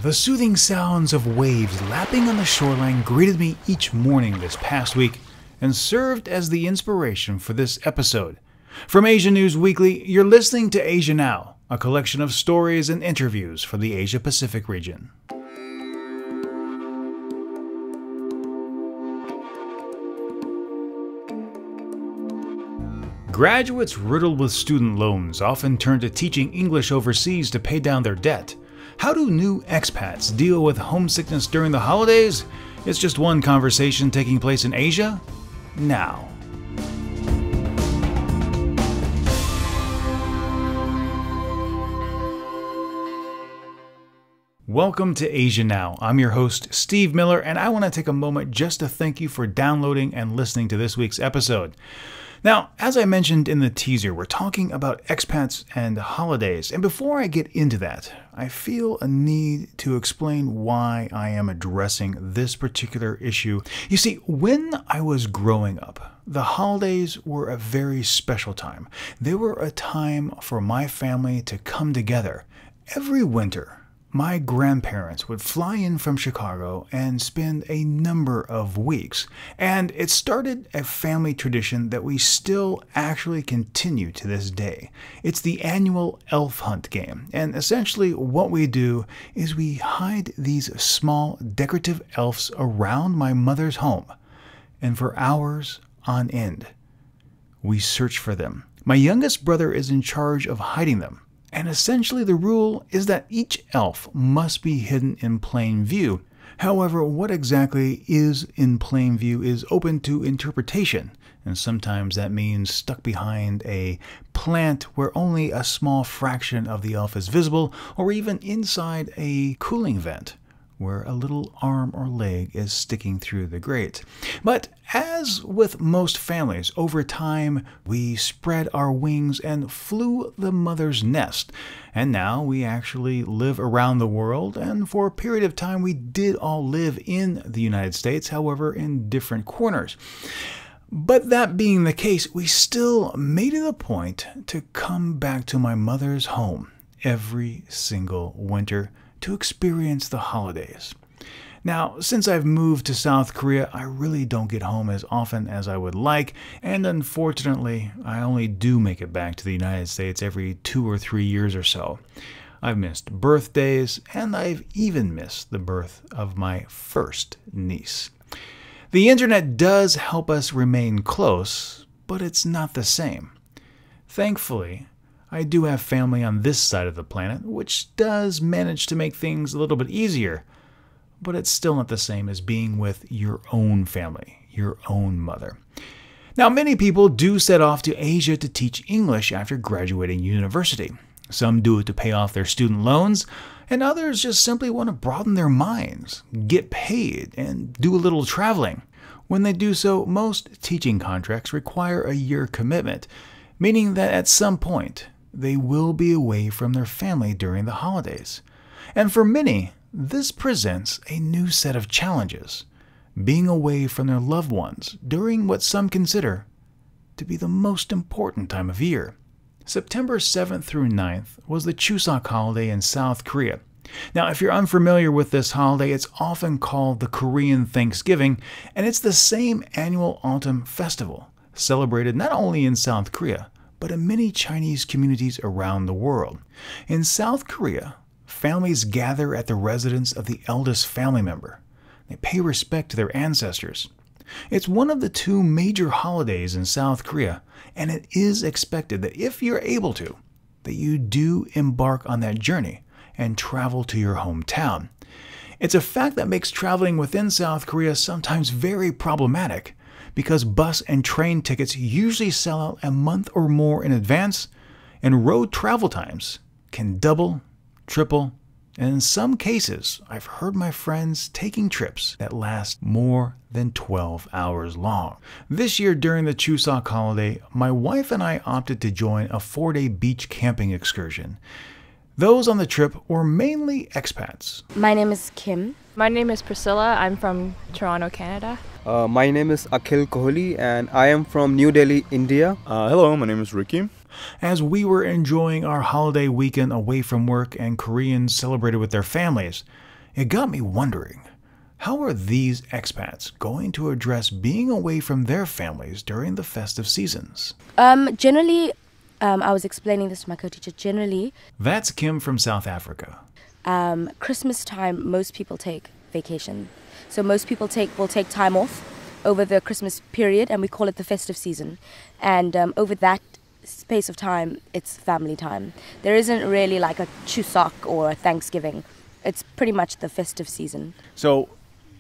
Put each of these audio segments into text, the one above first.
The soothing sounds of waves lapping on the shoreline greeted me each morning this past week and served as the inspiration for this episode. From Asia News Weekly, you're listening to Asia Now, a collection of stories and interviews for the Asia-Pacific region. Graduates riddled with student loans often turn to teaching English overseas to pay down their debt. How do new expats deal with homesickness during the holidays? It's just one conversation taking place in Asia now. Welcome to Asia Now. I'm your host, Steve Miller, and I want to take a moment just to thank you for downloading and listening to this week's episode. Now, as I mentioned in the teaser, we're talking about expats and holidays, and before I get into that, I feel a need to explain why I am addressing this particular issue. You see, when I was growing up, the holidays were a very special time. They were a time for my family to come together. Every winter, my grandparents would fly in from Chicago and spend a number of weeks, and it started a family tradition that we still actually continue to this day. It's the annual elf hunt game, and essentially what we do is we hide these small decorative elves around my mother's home, and for hours on end, we search for them. My youngest brother is in charge of hiding them. And essentially the rule is that each elf must be hidden in plain view. However, what exactly is in plain view is open to interpretation, and sometimes that means stuck behind a plant where only a small fraction of the elf is visible, or even inside a cooling vent where a little arm or leg is sticking through the grate. But as with most families, over time we spread our wings and flew the mother's nest. And now we actually live around the world, and for a period of time we did all live in the United States, however in different corners. But that being the case, we still made it a point to come back to my mother's home every single winter to experience the holidays. Now, since I've moved to South Korea, I really don't get home as often as I would like, and unfortunately, I only do make it back to the United States every 2 or 3 years or so. I've missed birthdays, and I've even missed the birth of my first niece. The internet does help us remain close, but it's not the same. Thankfully, I do have family on this side of the planet, which does manage to make things a little bit easier, but it's still not the same as being with your own family, your own mother. Now, many people do set off to Asia to teach English after graduating university. Some do it to pay off their student loans, and others just simply want to broaden their minds, get paid, and do a little traveling. When they do so, most teaching contracts require a year commitment, meaning that at some point, they will be away from their family during the holidays. And for many, this presents a new set of challenges, being away from their loved ones during what some consider to be the most important time of year. September 7th through 9th was the Chuseok holiday in South Korea. Now, if you're unfamiliar with this holiday, it's often called the Korean Thanksgiving, and it's the same annual autumn festival, celebrated not only in South Korea, but in many Chinese communities around the world. In South Korea, families gather at the residence of the eldest family member. They pay respect to their ancestors. It's one of the 2 major holidays in South Korea, and it is expected that if you're able to, that you do embark on that journey and travel to your hometown. It's a fact that makes traveling within South Korea sometimes very problematic, because bus and train tickets usually sell out a month or more in advance, and road travel times can double, triple, and in some cases, I've heard my friends taking trips that last more than 12 hours long. This year during the Chuseok holiday, my wife and I opted to join a 4-day beach camping excursion. Those on the trip were mainly expats. My name is Kim. My name is Priscilla. I'm from Toronto, Canada. My name is Akhil Kohli and I am from New Delhi, India. Hello, my name is Ricky. As we were enjoying our holiday weekend away from work and Koreans celebrated with their families, It got me wondering, how are these expats going to address being away from their families during the festive seasons? Generally, I was explaining this to my co-teacher. Generally, That's Kim from South Africa. Christmas time, most people take vacation. So most people will take time off over the Christmas period, and we call it the festive season. And over that space of time, it's family time. There isn't really like a Chuseok or a Thanksgiving. It's pretty much the festive season. So,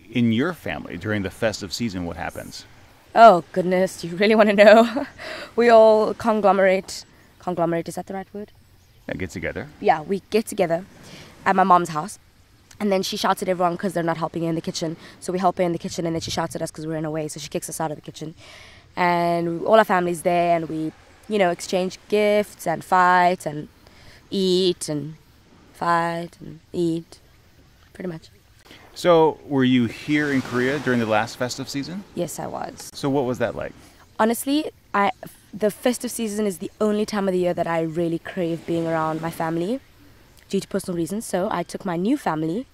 in your family, during the festive season, what happens? Oh, goodness, do you really want to know? We all conglomerate. Conglomerate, is that the right word? Get together. Yeah, we get together at my mom's house. And then she shouts at everyone because they're not helping her in the kitchen. So we help her in the kitchen, and then she shouts at us because we're in her way. So she kicks us out of the kitchen. And all our family's there, and we, exchange gifts and fight and eat and fight and eat. Pretty much. So, were you here in Korea during the last festive season? Yes, I was. So, what was that like? Honestly, the festive season is the only time of the year that I really crave being around my family due to personal reasons. So I took my new family,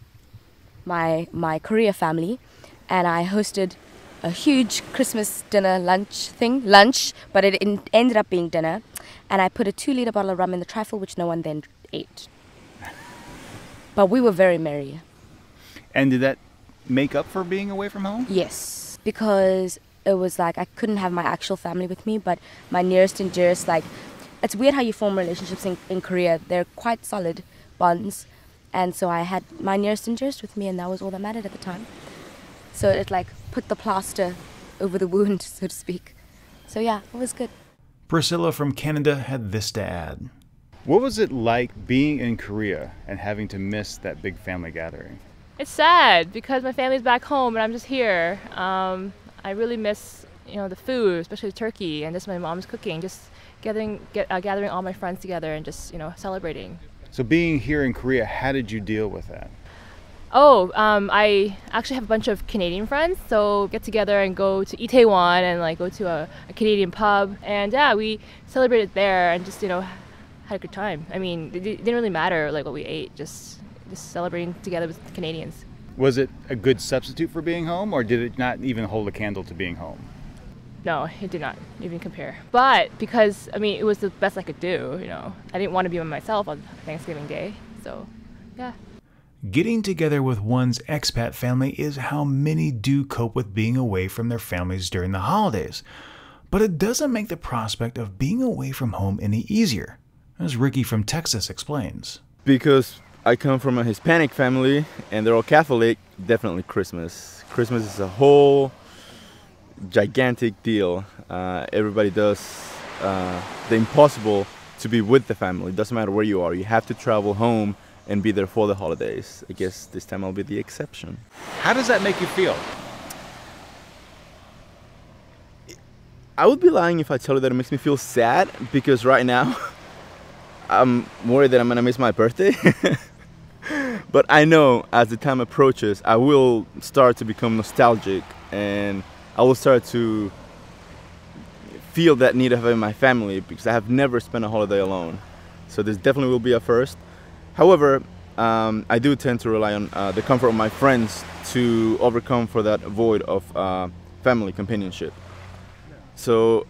my Korea family, and I hosted a huge Christmas dinner lunch, but it ended up being dinner. And I put a 2-liter bottle of rum in the trifle, which no one then ate. But we were very merry. And did that make up for being away from home? Yes, because it was like I couldn't have my actual family with me, but my nearest and dearest, it's weird how you form relationships in Korea. They're quite solid bonds. And so I had my nearest and dearest with me, and that was all that mattered at the time. So it put the plaster over the wound, so to speak. So yeah, it was good. Priscilla from Canada had this to add. What was it like being in Korea and having to miss that big family gathering? It's sad because my family's back home and I'm just here. I really miss, the food, especially the turkey, and just my mom's cooking, just gathering all my friends together and just, celebrating. So being here in Korea, how did you deal with that? I actually have a bunch of Canadian friends, so get together and go to Itaewon and go to a Canadian pub, and yeah, we celebrated there and just had a good time. I mean, it didn't really matter what we ate, just celebrating together with the Canadians. Was it a good substitute for being home, or did it not even hold a candle to being home? No, it did not even compare. But because it was the best I could do. I didn't want to be by myself on Thanksgiving Day, so yeah. Getting together with one's expat family is how many do cope with being away from their families during the holidays. But it doesn't make the prospect of being away from home any easier, as Ricky from Texas explains. Because I come from a Hispanic family and they're all Catholic, definitely Christmas. Christmas is a whole gigantic deal. Everybody does the impossible to be with the family. It doesn't matter where you are. You have to travel home and be there for the holidays. I guess this time I'll be the exception. How does that make you feel? I would be lying if I tell you that it makes me feel sad, because right now I'm worried that I'm gonna miss my birthday. But I know as the time approaches, I will start to become nostalgic, and I will start to feel that need of having my family, because I have never spent a holiday alone. So this definitely will be a first. However, I do tend to rely on the comfort of my friends to overcome for that void of family companionship. So,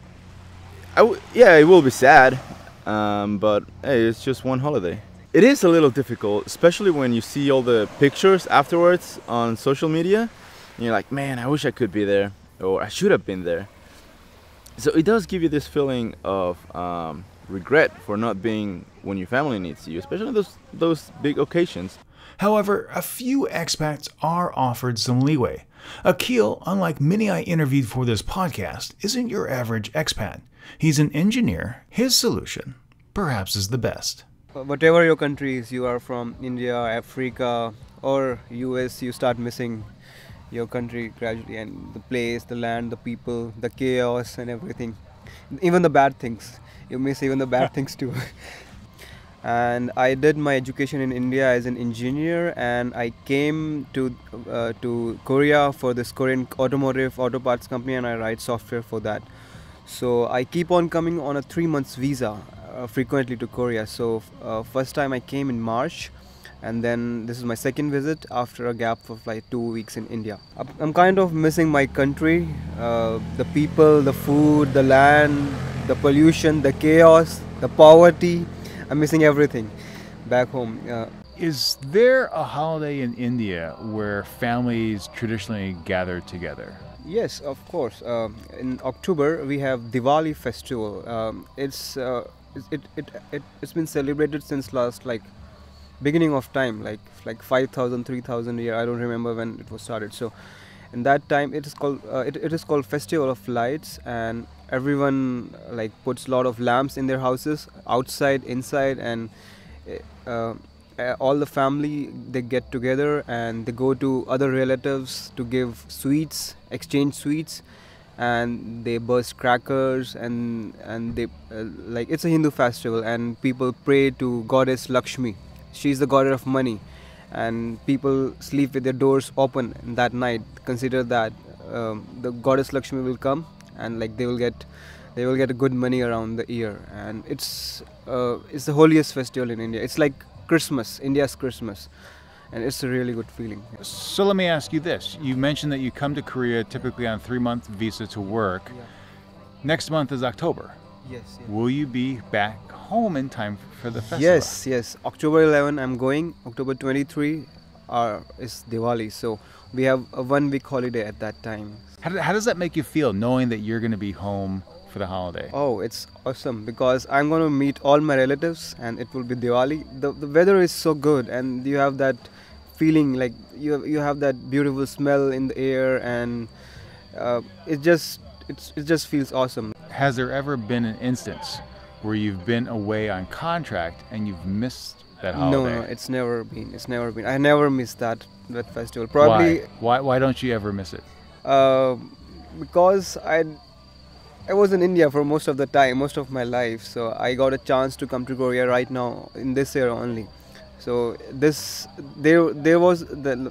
yeah, it will be sad, but hey, it's just one holiday. It is a little difficult, especially when you see all the pictures afterwards on social media, and you're like, man, I wish I could be there, or I should have been there. So it does give you this feeling of regret for not being when your family needs you, especially those big occasions. However, a few expats are offered some leeway. Akil, unlike many I interviewed for this podcast, isn't your average expat. He's an engineer. His solution, perhaps, is the best. Whatever your countries, you are from India, Africa, or US, you start missing your country gradually, and the place, the land, the people, the chaos and everything. Even the bad things. You miss even the bad things too. And I did my education in India as an engineer, and I came to Korea for this Korean automotive auto parts company, and I write software for that. So I keep on coming on a 3 months visa frequently to Korea. So first time I came in March and then this is my second visit after a gap of like 2 weeks in India. I'm kind of missing my country, the people, the food, the land, the pollution, the chaos, the poverty. I'm missing everything back home. Is there a holiday in India where families traditionally gather together? Yes, of course. In October we have Diwali festival. It's been celebrated since last like beginning of time, like 5,000, 3,000 year. I don't remember when it was started. So in that time it is called it is called Festival of Lights, and everyone like puts a lot of lamps in their houses, outside, inside, and all the family, they get together and they go to other relatives to give sweets, exchange sweets, and they burst crackers, and they like it's a Hindu festival, and people pray to goddess Lakshmi. She's the goddess of money, and people sleep with their doors open that night. Consider that the goddess Lakshmi will come, and like they will get a good money around the year, and it's the holiest festival in India. It's like Christmas, India's Christmas, and it's a really good feeling. So let me ask you this. You mentioned that you come to Korea typically on a 3-month visa to work. Yeah. Next month is October. Yes. Will you be back home in time for the festival? Yes. October 11 I'm going. October 23 is Diwali, so we have a 1-week holiday at that time. How does that make you feel, knowing that you're going to be home for the holiday? Oh, it's awesome, because I'm going to meet all my relatives and it will be Diwali. The weather is so good, and you have that feeling, like you have that beautiful smell in the air, and it just feels awesome. Has there ever been an instance where you've been away on contract and you've missed that holiday? No, it's never been. I never missed that festival. Probably. Why don't you ever miss it? Because I was in India for most of my life, so I got a chance to come to Korea right now in this year only. So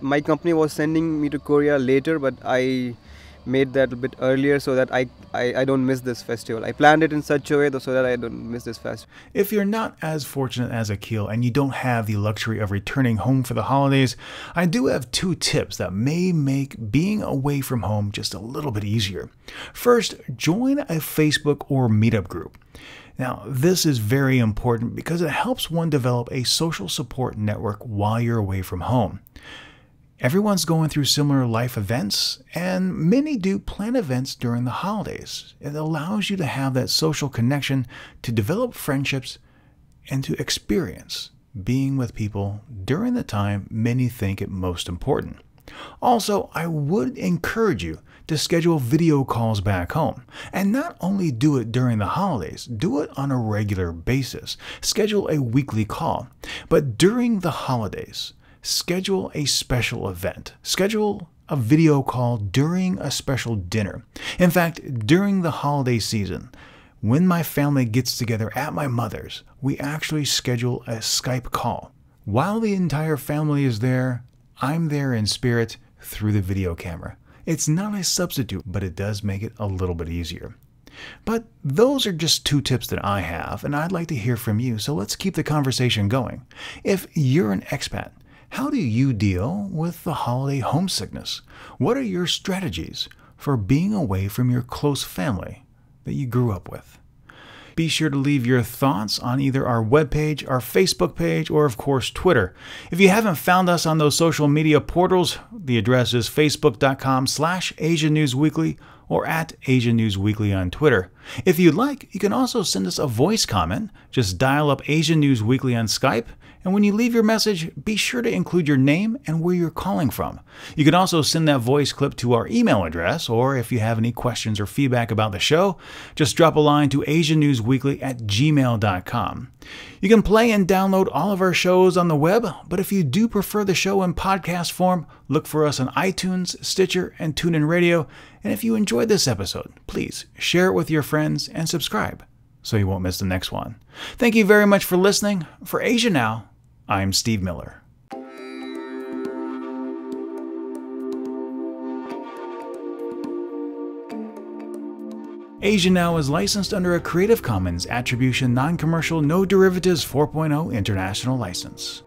my company was sending me to Korea later, but I made that a bit earlier so that I don't miss this festival. I planned it in such a way so that I don't miss this festival. If you're not as fortunate as Akil and you don't have the luxury of returning home for the holidays, I do have 2 tips that may make being away from home just a little bit easier. First, join a Facebook or meetup group. Now, this is very important because it helps one develop a social support network while you're away from home. Everyone's going through similar life events, and many do plan events during the holidays. It allows you to have that social connection, to develop friendships, and to experience being with people during the time many think it most important. Also, I would encourage you to schedule video calls back home. And not only do it during the holidays, do it on a regular basis. Schedule a weekly call. But during the holidays, schedule a special event. Schedule a video call during a special dinner. In fact, during the holiday season, when my family gets together at my mother's, we actually schedule a Skype call. While the entire family is there, I'm there in spirit through the video camera. It's not a substitute, but it does make it a little bit easier. But those are just 2 tips that I have, and I'd like to hear from you, so let's keep the conversation going. If you're an expat, how do you deal with the holiday homesickness? What are your strategies for being away from your close family that you grew up with? Be sure to leave your thoughts on either our webpage, our Facebook page, or of course Twitter. If you haven't found us on those social media portals, the address is facebook.com/AsiaNewsWeekly or at Asia News Weekly on Twitter. If you'd like, you can also send us a voice comment. Just dial up Asia News Weekly on Skype, and when you leave your message, be sure to include your name and where you're calling from. You can also send that voice clip to our email address, or if you have any questions or feedback about the show, just drop a line to asianewsweekly@gmail.com. You can play and download all of our shows on the web, but if you do prefer the show in podcast form, look for us on iTunes, Stitcher, and TuneIn Radio. And if you enjoyed this episode, please share it with your friends and subscribe so you won't miss the next one. Thank you very much for listening. For Asia Now, I'm Steve Miller. Asia Now is licensed under a Creative Commons Attribution Non-Commercial No Derivatives 4.0 International License.